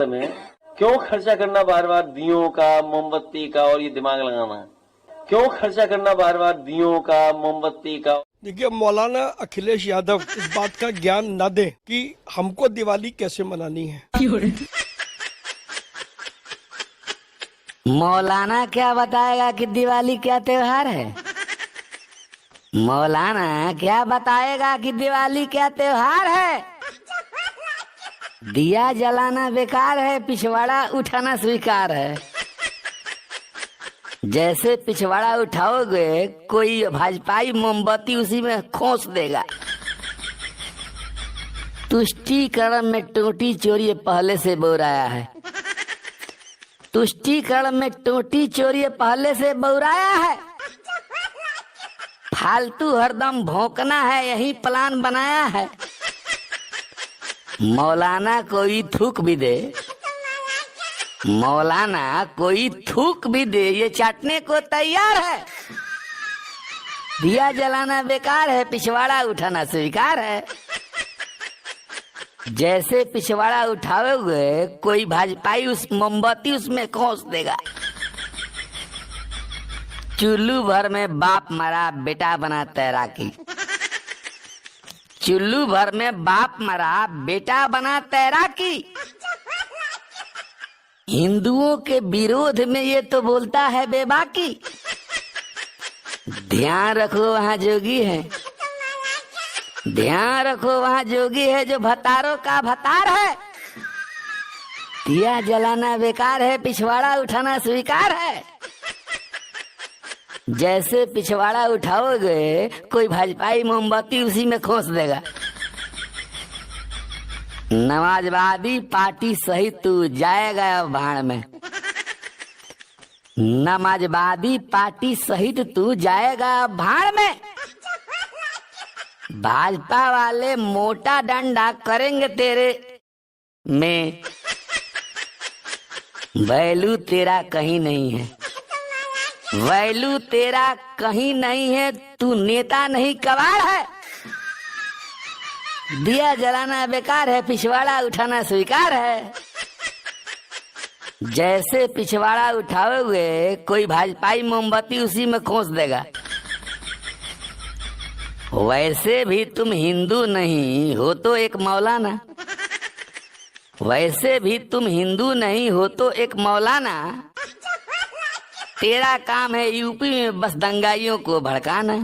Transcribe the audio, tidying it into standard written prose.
में क्यों खर्चा करना बार बार दियों का, मोमबत्ती का और ये दिमाग लगाना? क्यों खर्चा करना बार बार दियों का, मोमबत्ती का? देखिए, मौलाना अखिलेश यादव इस बात का ज्ञान न दे कि हमको दिवाली कैसे मनानी है। मौलाना क्या बताएगा कि दिवाली क्या त्योहार है? मौलाना क्या बताएगा कि दिवाली क्या त्योहार है? दिया जलाना बेकार है, पिछवाड़ा उठाना स्वीकार है। जैसे पिछवाड़ा उठाओगे कोई भाजपाई मोमबत्ती उसी में खोस देगा। तुष्टीकरण में टोटी चोरी पहले से बोराया है। तुष्टीकरण में टोटी चोरी पहले से बोराया है। फालतू हरदम भौंकना है, यही प्लान बनाया है। मौलाना कोई थूक भी दे, मौलाना कोई थूक भी दे, ये चाटने को तैयार है। दिया जलाना बेकार है, पिछवाड़ा उठाना स्वीकार है। जैसे पिछवाड़ा उठाओगे कोई भाजपाई उस मोमबत्ती उसमें खोस देगा। चुल्लू भर में बाप मरा, बेटा बना तैराकी। चुल्लू भर में बाप मरा, बेटा बना तैराकी। हिंदुओं के विरोध में ये तो बोलता है बेबाकी। ध्यान रखो वहाँ जोगी है, ध्यान रखो वहाँ जोगी है जो भतारों का भतार है। दिया जलाना बेकार है, पिछवाड़ा उठाना स्वीकार है। जैसे पिछवाड़ा उठाओगे कोई भाजपाई मोमबत्ती उसी में खोस देगा। नमाजवादी पार्टी सहित तू जाएगा अब भाड़ में। नमाजवादी पार्टी सहित तू जाएगा अब भाड़ में। भाजपा वाले मोटा डंडा करेंगे तेरे में। वैल्यू तेरा कहीं नहीं है, वैल्यू तेरा कहीं नहीं है। तू नेता नहीं कबाड़ है। दिया जलाना बेकार है, पिछवाड़ा उठाना स्वीकार है। जैसे पिछवाड़ा उठाओगे कोई भाजपाई मोमबत्ती उसी में खोस देगा। वैसे भी तुम हिंदू नहीं हो तो एक मौलाना, वैसे भी तुम हिंदू नहीं हो तो एक मौलाना। तेरा काम है यूपी में बस दंगाइयों को भड़काना।